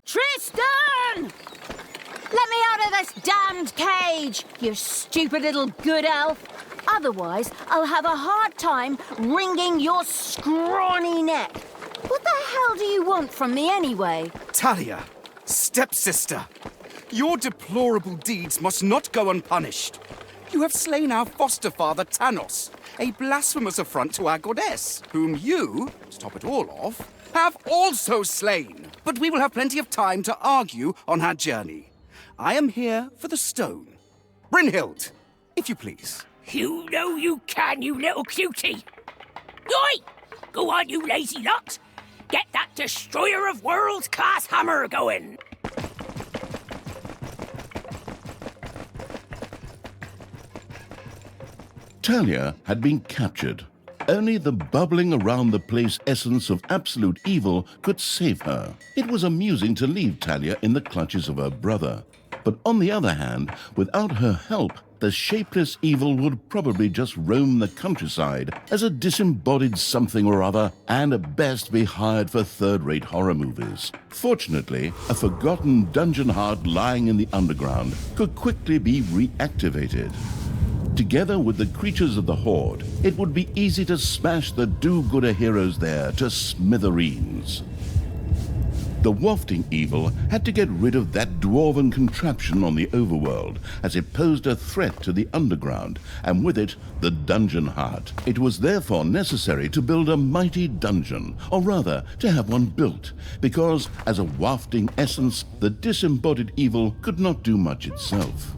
Tristan! Let me out of this damned cage, you stupid little good elf. Otherwise, I'll have a hard time wringing your scrawny neck. What the hell do you want from me anyway? Thalya, stepsister, your deplorable deeds must not go unpunished. You have slain our foster father, Tanos, a blasphemous affront to our goddess, whom you, to top it all off, have also slain. But we will have plenty of time to argue on our journey. I am here for the stone. Brynhild, if you please. You know you can, you little cutie. Oi! Go on, you lazy lot. Get that destroyer of worlds class hammer going. Thalya had been captured. Only the bubbling around the place essence of absolute evil could save her. It was amusing to leave Thalya in the clutches of her brother. But on the other hand, without her help, the shapeless evil would probably just roam the countryside as a disembodied something or other and at best be hired for third-rate horror movies. Fortunately, a forgotten dungeon heart lying in the underground could quickly be reactivated. Together with the creatures of the Horde, it would be easy to smash the do-gooder heroes there to smithereens. The wafting evil had to get rid of that dwarven contraption on the overworld, as it posed a threat to the underground, and with it, the dungeon heart. It was therefore necessary to build a mighty dungeon, or rather, to have one built, because, as a wafting essence, the disembodied evil could not do much itself.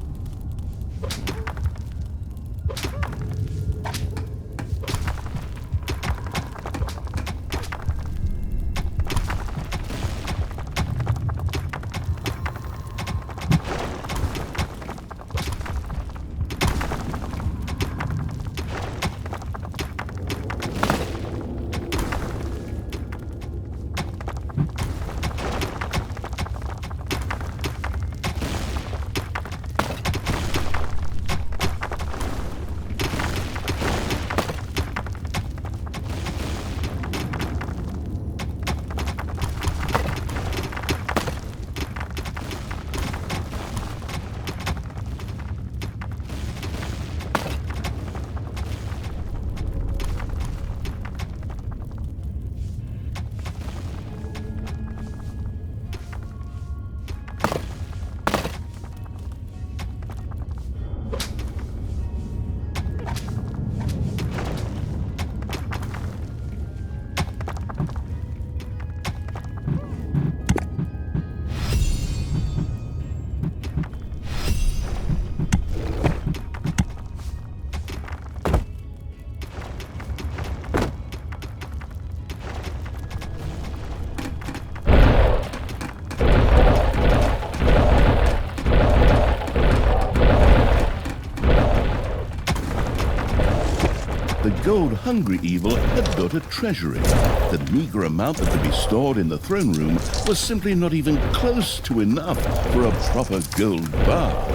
Gold-hungry evil had built a treasury. The meager amount that could be stored in the throne room was simply not even close to enough for a proper gold bar.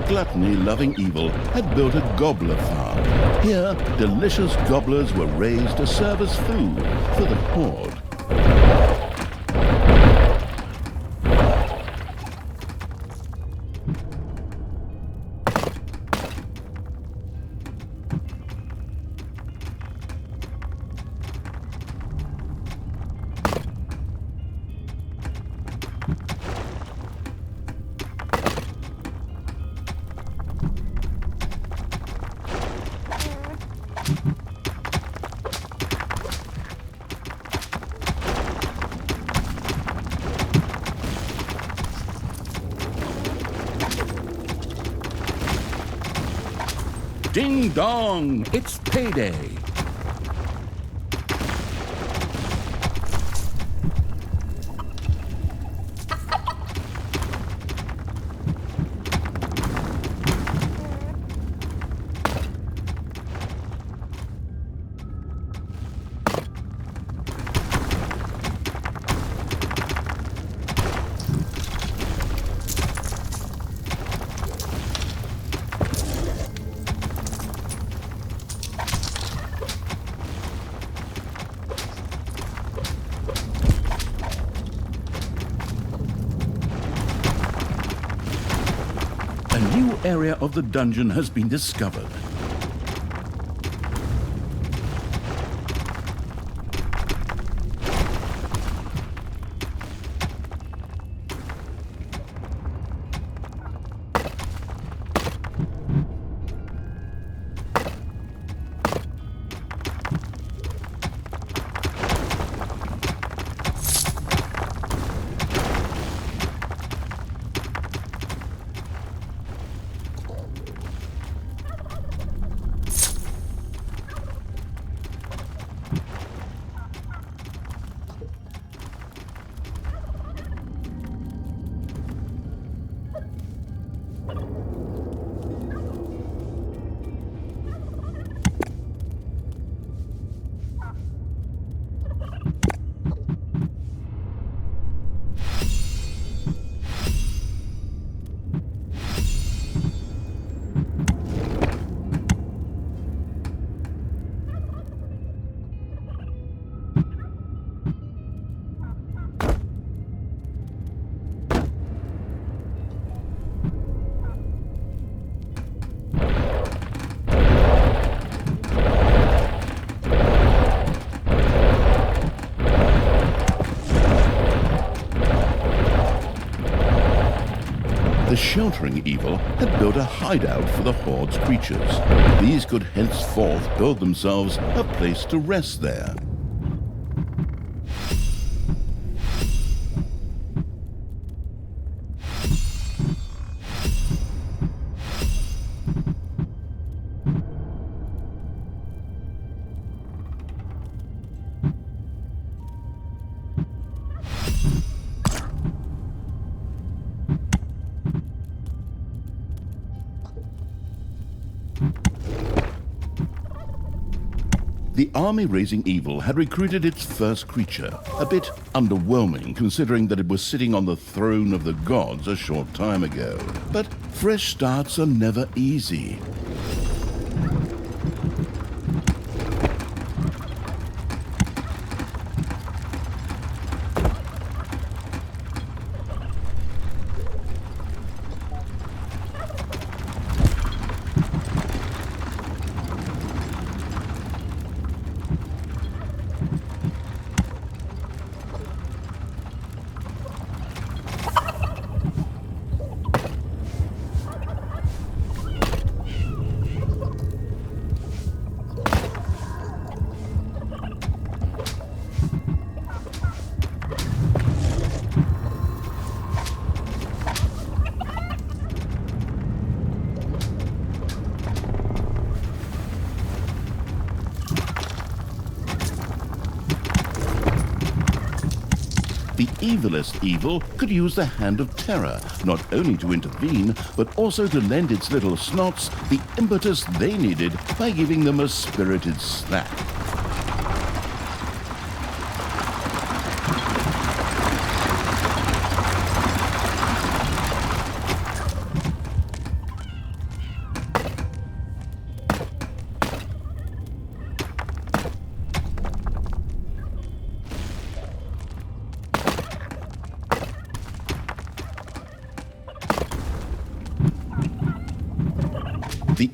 Gluttony-loving evil had built a gobbler farm. Here, delicious gobblers were raised to serve as food for the Horde. Ding dong, it's payday. A new area of the dungeon has been discovered. The sheltering evil had built a hideout for the Horde's creatures. These could henceforth build themselves a place to rest there. The army-raising evil had recruited its first creature, a bit underwhelming considering that it was sitting on the throne of the gods a short time ago. But fresh starts are never easy. The Evilness evil could use the Hand of Terror, not only to intervene, but also to lend its little snots the impetus they needed by giving them a spirited slap.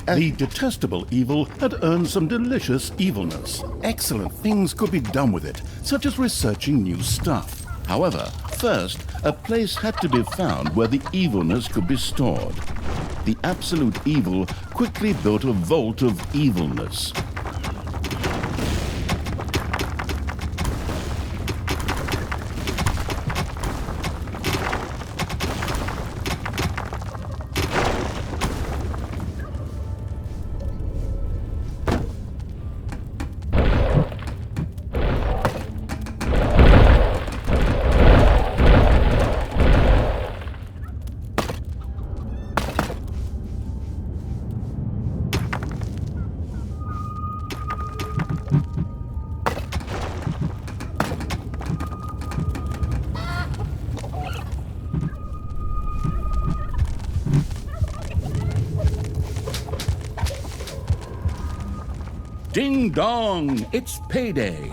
The detestable evil had earned some delicious evilness. Excellent things could be done with it, such as researching new stuff. However, first, a place had to be found where the evilness could be stored. The absolute evil quickly built a vault of evilness. Ding dong, it's payday.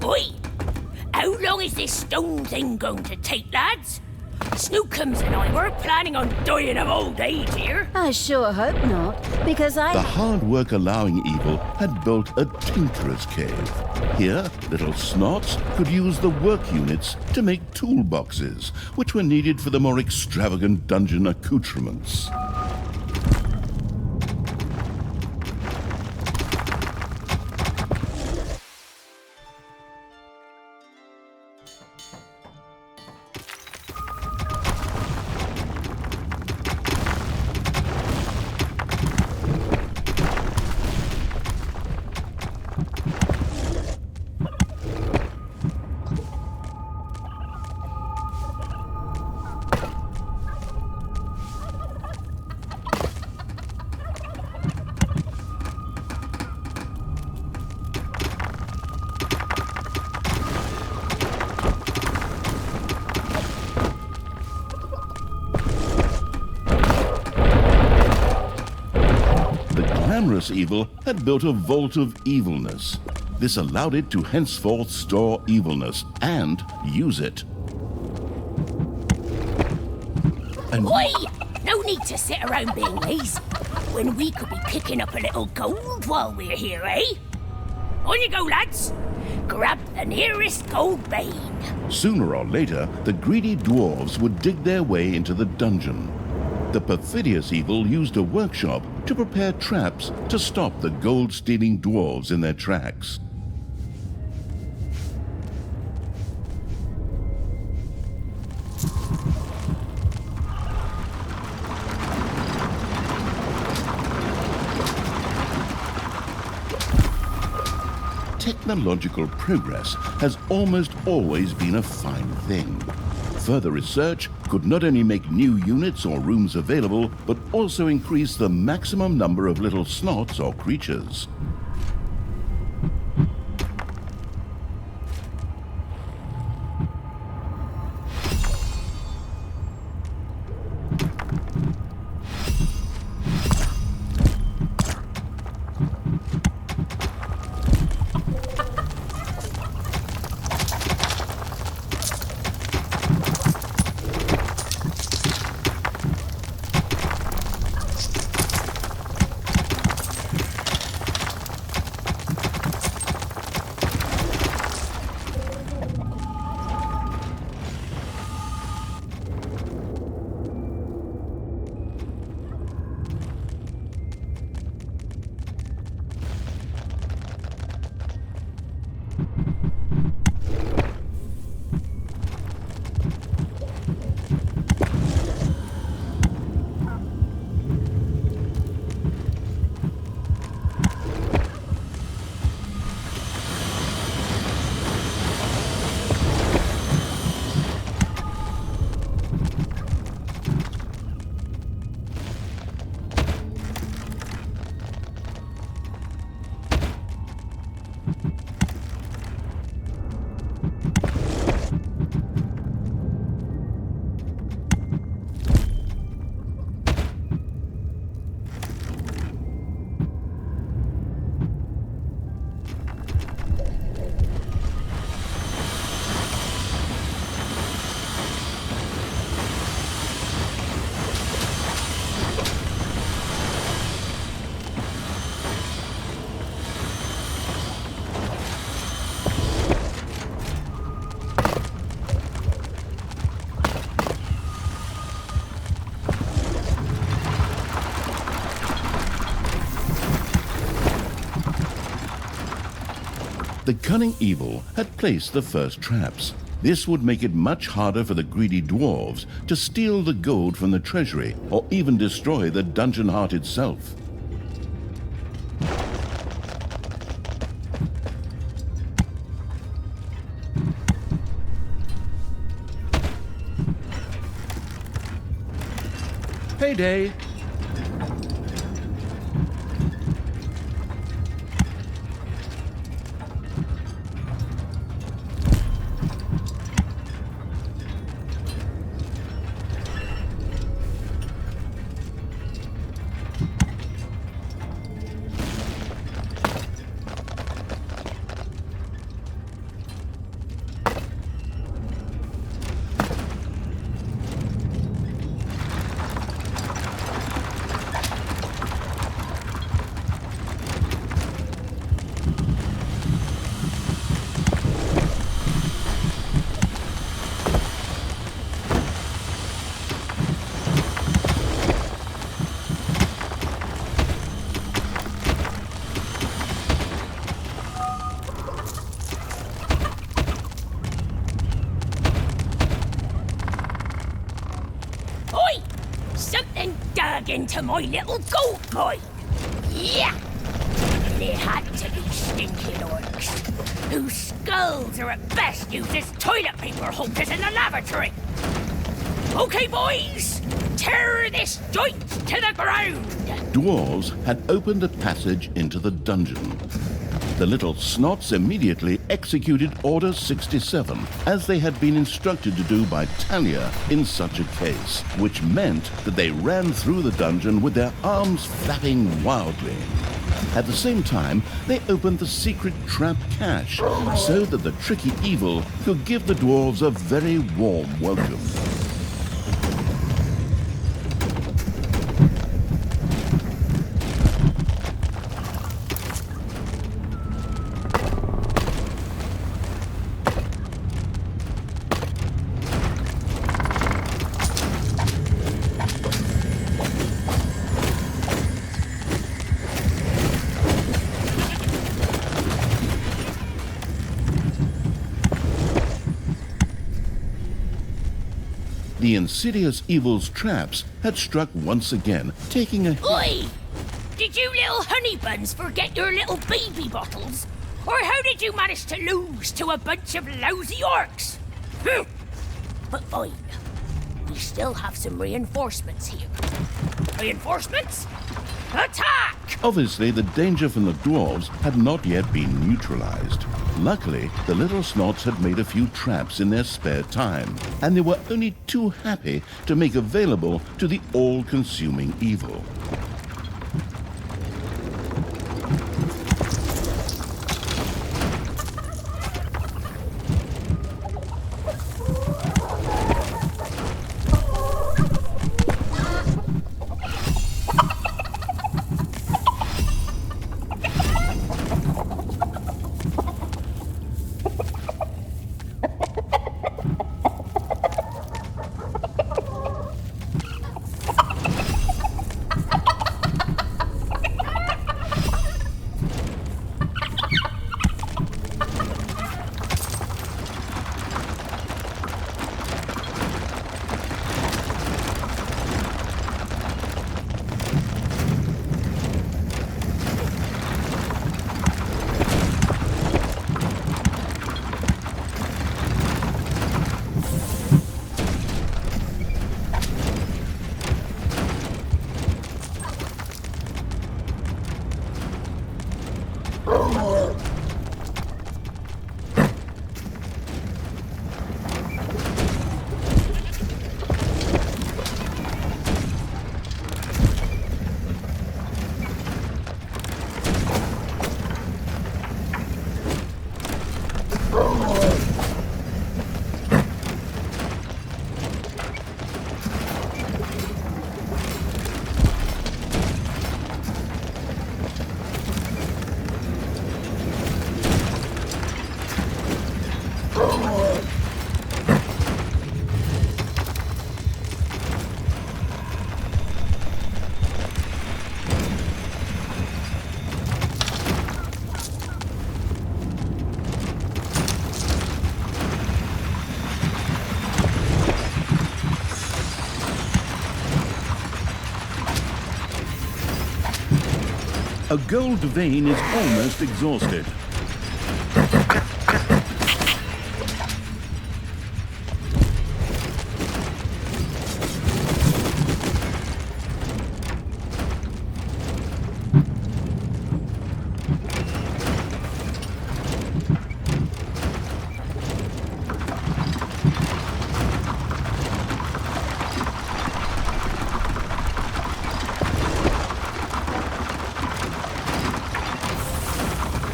Oi! How long is this stone thing going to take, lads? Snookums and I were planning on dying of old age here. I sure hope not, because The I... hard work allowing evil had built a tinkerer's cave. Here, little snots could use the work units to make toolboxes, which were needed for the more extravagant dungeon accoutrements. Glamorous evil had built a vault of evilness. This allowed it to henceforth store evilness and use it. And Oi! No need to sit around being lazy when we could be picking up a little gold while we're here, eh? On you go, lads! Grab the nearest gold vein. sooner or later, the greedy dwarves would dig their way into the dungeon. The perfidious evil used a workshop to prepare traps to stop the gold-stealing dwarves in their tracks. Technological progress has almost always been a fine thing. Further research could not only make new units or rooms available, but also increase the maximum number of little snots or creatures. The cunning evil had placed the first traps. This would make it much harder for the greedy dwarves to steal the gold from the treasury or even destroy the dungeon heart itself. Payday! Oi! Something dug into my little gold mine. Yeah! And it had to be stinking orcs, whose skulls are at best used as toilet paper holders in the lavatory. Okay, boys, tear this joint to the ground. Dwarves had opened a passage into the dungeon. The little snots immediately executed Order 67, as they had been instructed to do by Thalya in such a case, which meant that they ran through the dungeon with their arms flapping wildly. At the same time, they opened the secret trap cache, so that the tricky evil could give the dwarves a very warm welcome. The insidious evil's traps had struck once again, taking a... Oi! Did you little honey buns forget your little baby bottles? Or how did you manage to lose to a bunch of lousy orcs? But fine. We still have some reinforcements here. Reinforcements? Attack! Obviously, the danger from the dwarves had not yet been neutralized. Luckily, the little snots had made a few traps in their spare time, and they were only too happy to make available to the all-consuming evil. A gold vein is almost exhausted.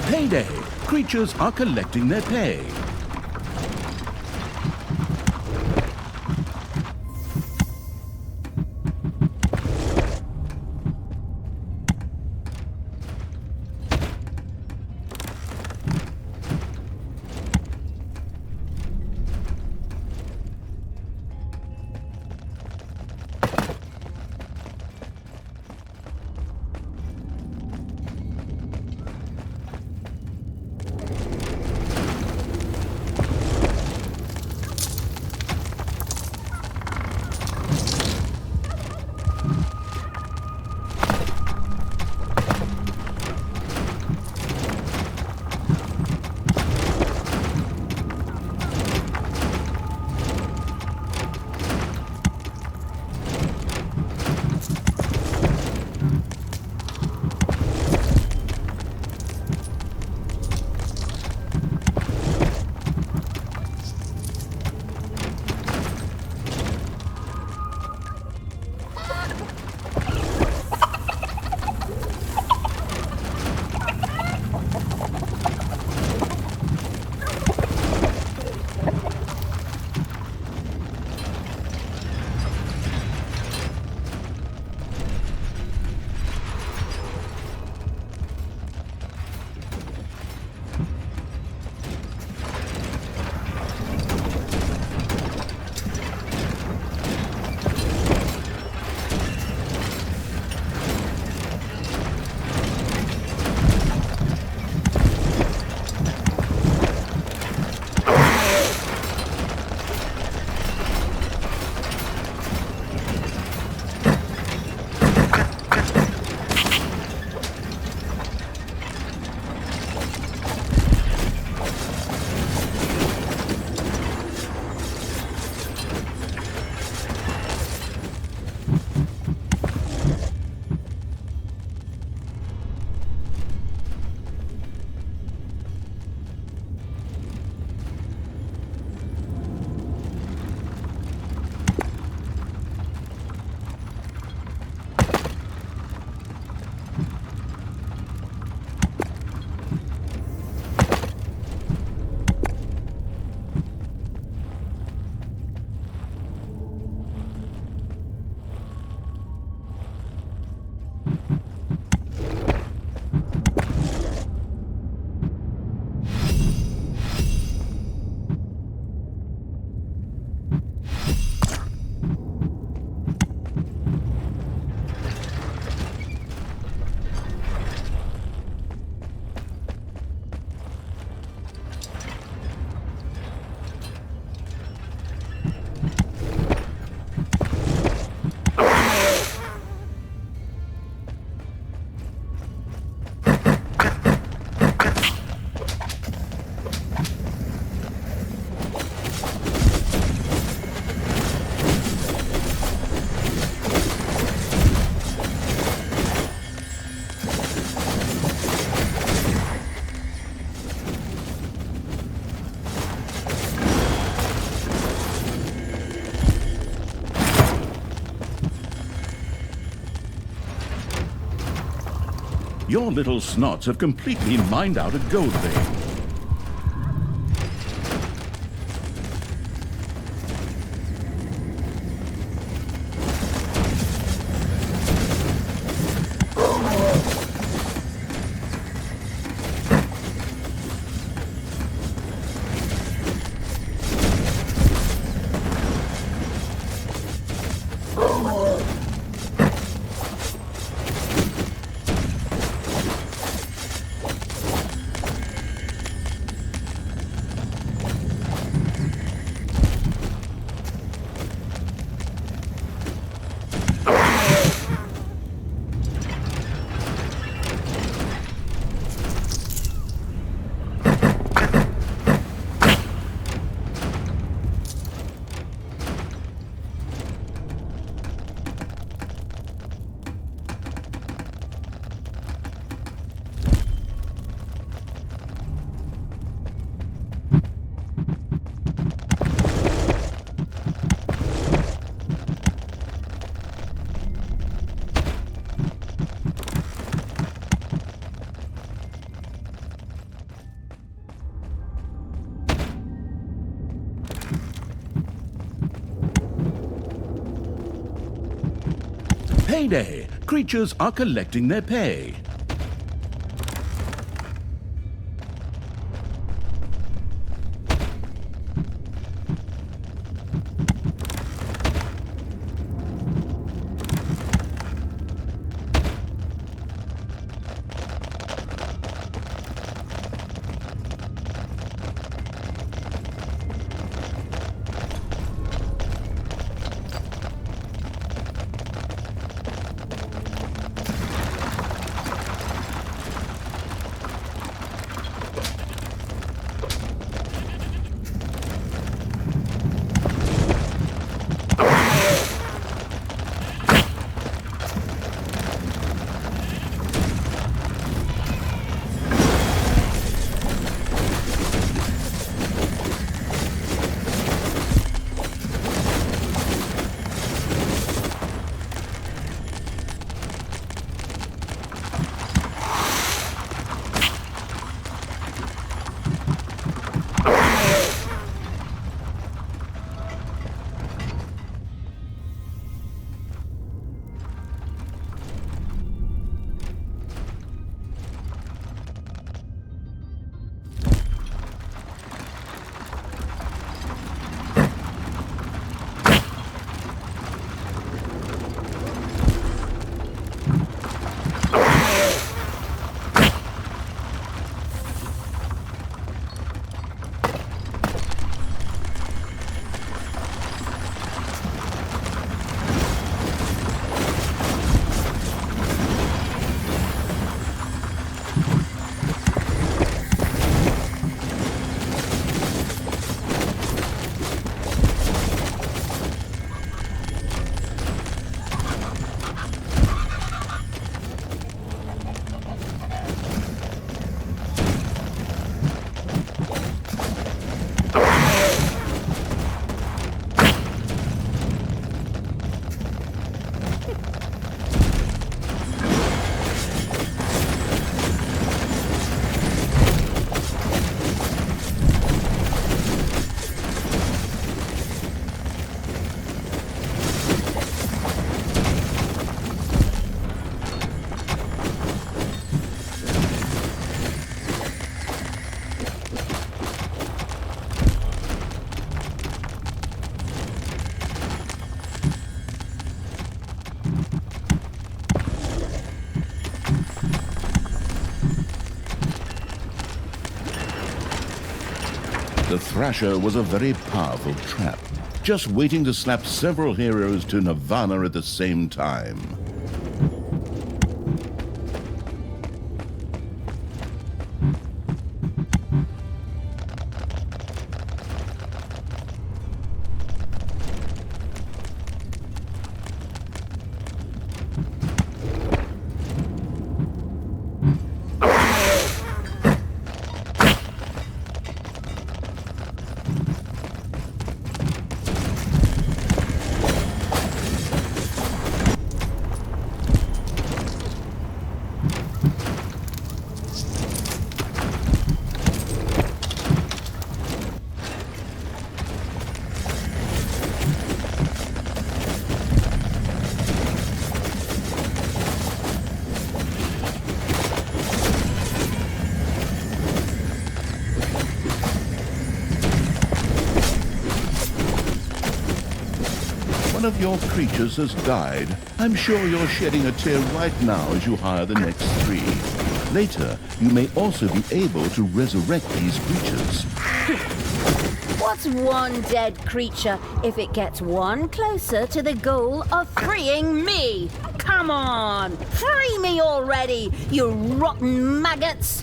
Payday! Creatures are collecting their pay. Your little snots have completely mined out a gold vein. Payday! Creatures are collecting their pay. The Thrasher was a very powerful trap, just waiting to slap several heroes to Nirvana at the same time. One of your creatures has died. I'm sure you're shedding a tear right now as you hire the next 3. Later, you may also be able to resurrect these creatures. What's one dead creature if it gets one closer to the goal of freeing me? Come on! Free me already, you rotten maggots!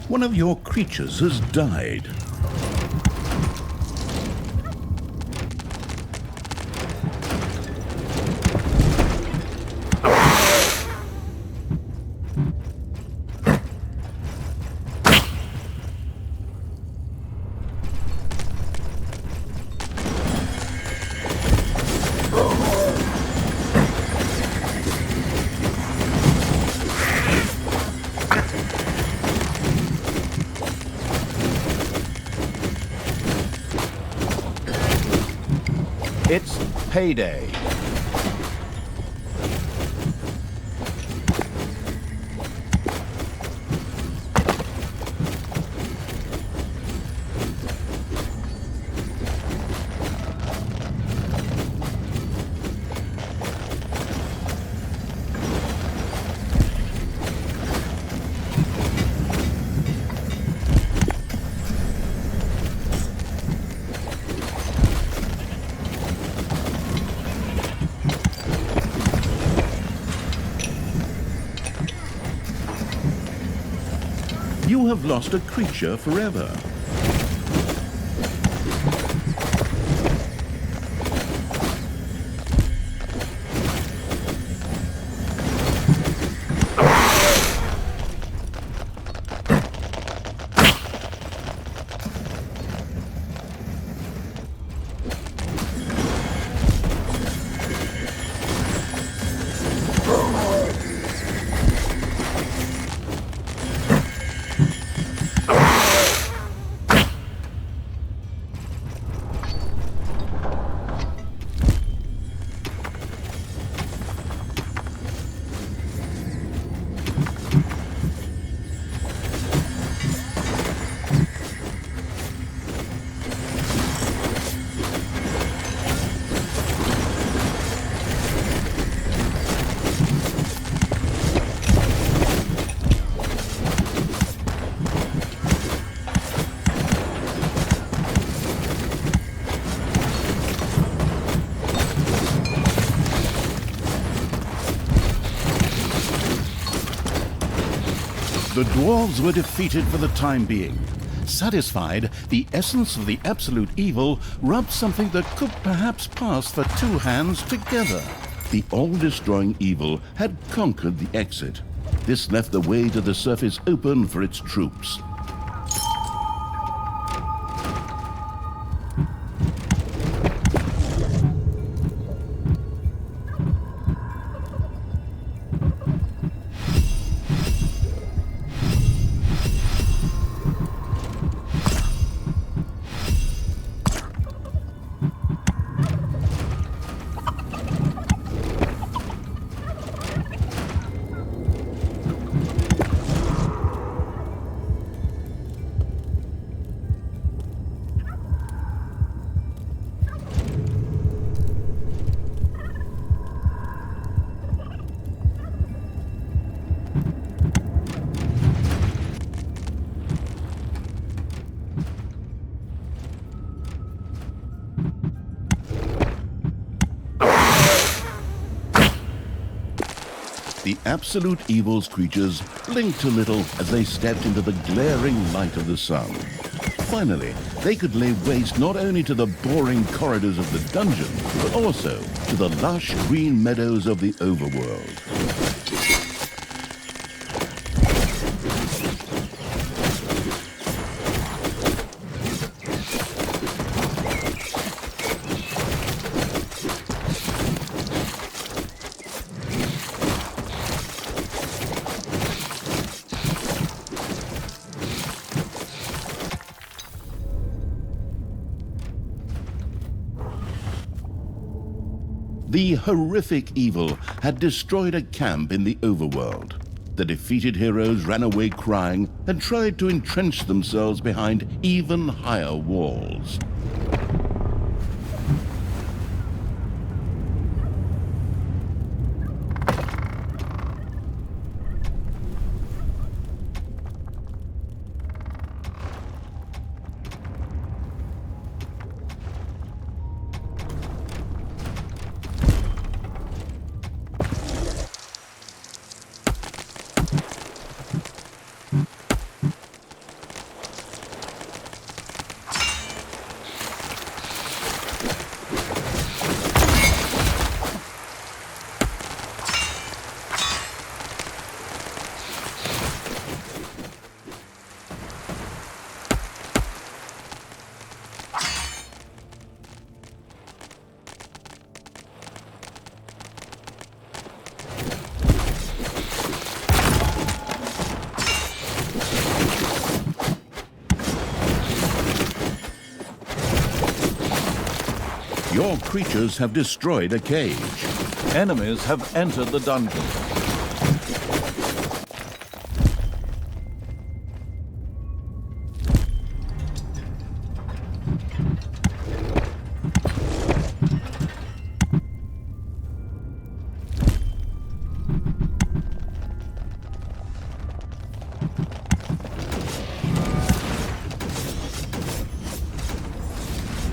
One of your creatures has died. It's payday. You have lost a creature forever. The dwarves were defeated for the time being. Satisfied, the essence of the absolute evil rubbed something that could perhaps pass for two hands together. The all-destroying evil had conquered the exit. This left the way to the surface open for its troops. The absolute evil's creatures blinked a little as they stepped into the glaring light of the sun. Finally, they could lay waste not only to the boring corridors of the dungeon, but also to the lush green meadows of the overworld. The horrific evil had destroyed a camp in the overworld. The defeated heroes ran away crying and tried to entrench themselves behind even higher walls. Your creatures have destroyed a cage. Enemies have entered the dungeon.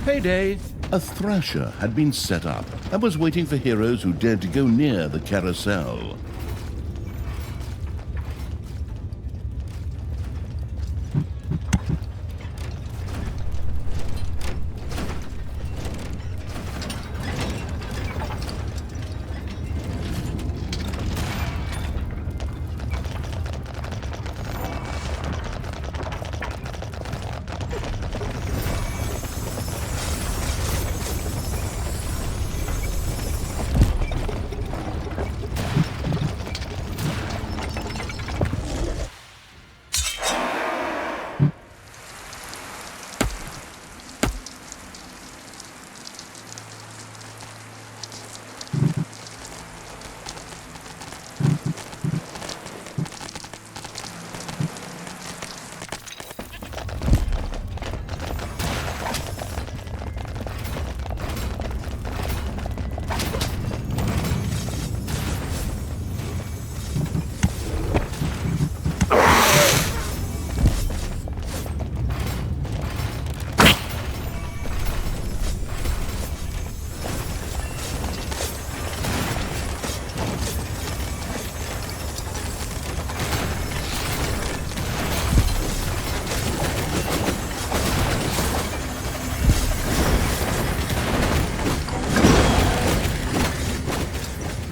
Payday! A thrasher had been set up and was waiting for heroes who dared to go near the carousel.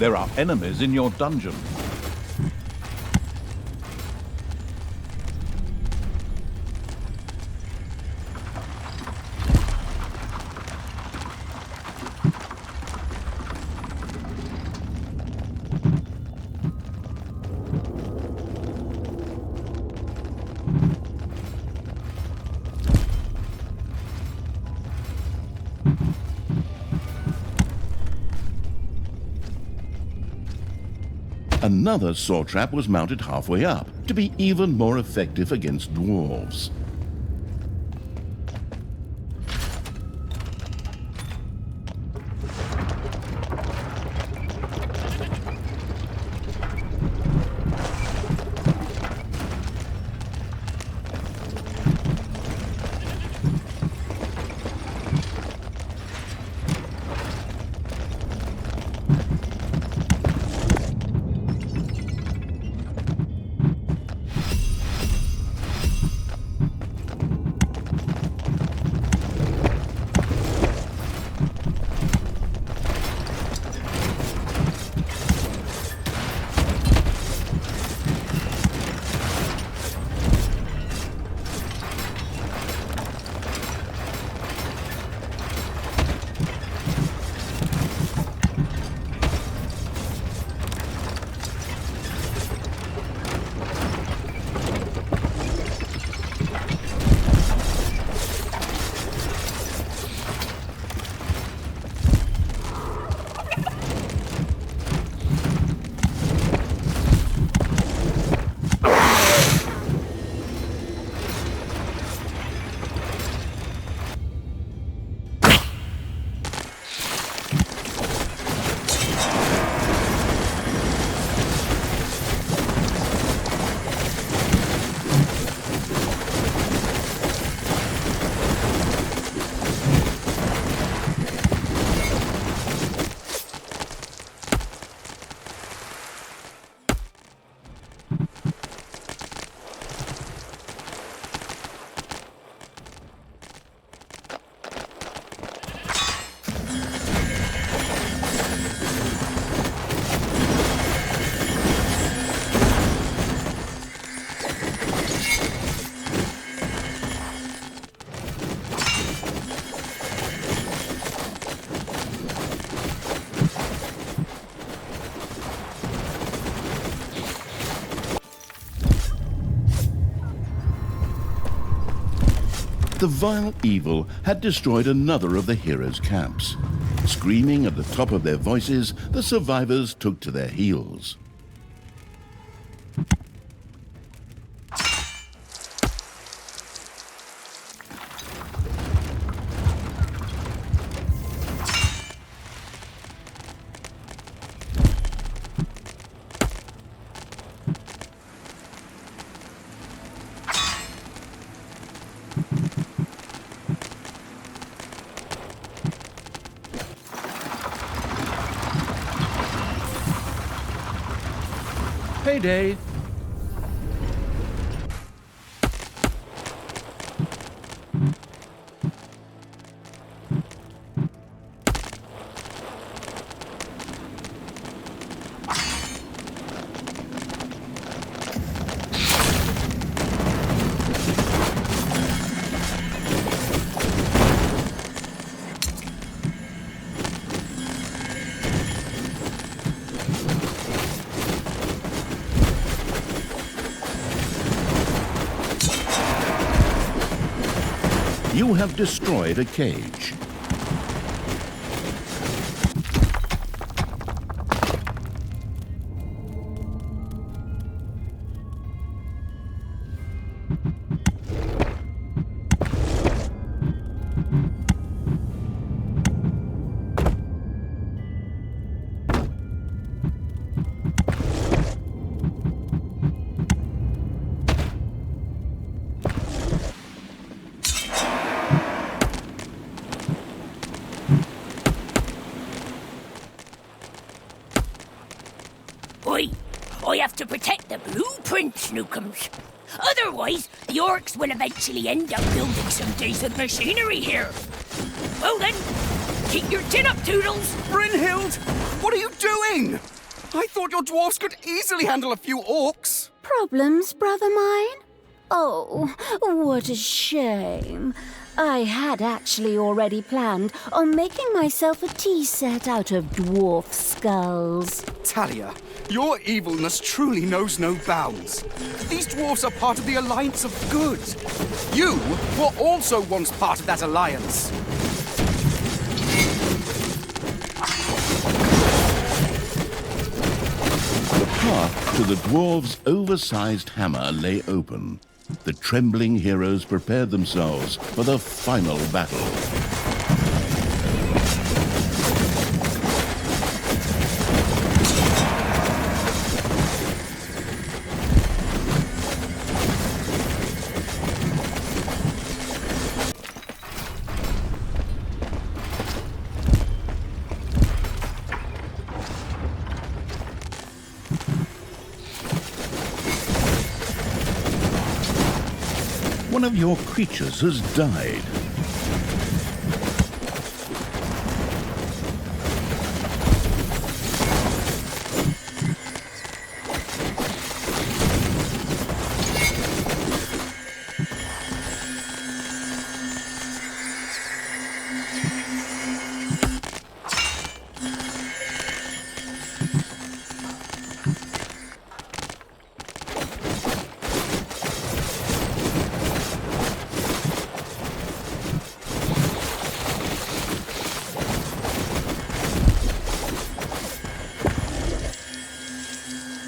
There are enemies in your dungeon. Another saw trap was mounted halfway up to be even more effective against dwarves. The vile evil had destroyed another of the heroes' camps. Screaming at the top of their voices, the survivors took to their heels. Payday! You have destroyed a cage. I have to protect the blueprint, Snookums. Otherwise, the orcs will eventually end up building some decent machinery here. Well then, keep your chin up, Toodles. Brynhild! What are you doing? I thought your dwarves could easily handle a few orcs. Problems, brother mine? Oh, what a shame. I had actually already planned on making myself a tea set out of dwarf skulls. Thalya, your evilness truly knows no bounds. These dwarves are part of the Alliance of Good. You were also once part of that alliance. The path to the dwarves' oversized hammer lay open. The trembling heroes prepared themselves for the final battle. One of your creatures has died.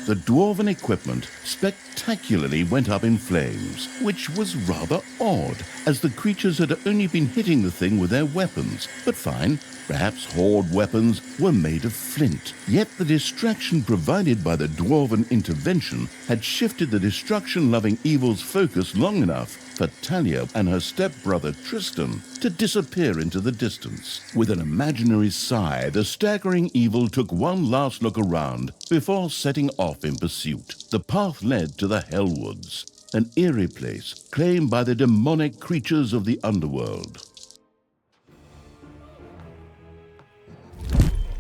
The dwarven equipment spectacularly went up in flames, which was rather odd, as the creatures had only been hitting the thing with their weapons. But fine, perhaps horde weapons were made of flint. Yet the distraction provided by the dwarven intervention had shifted the destruction-loving evil's focus long enough for Thalya and her stepbrother Tristan to disappear into the distance. With an imaginary sigh, the staggering evil took one last look around before setting off in pursuit. The path led to the Hellwoods, an eerie place claimed by the demonic creatures of the underworld.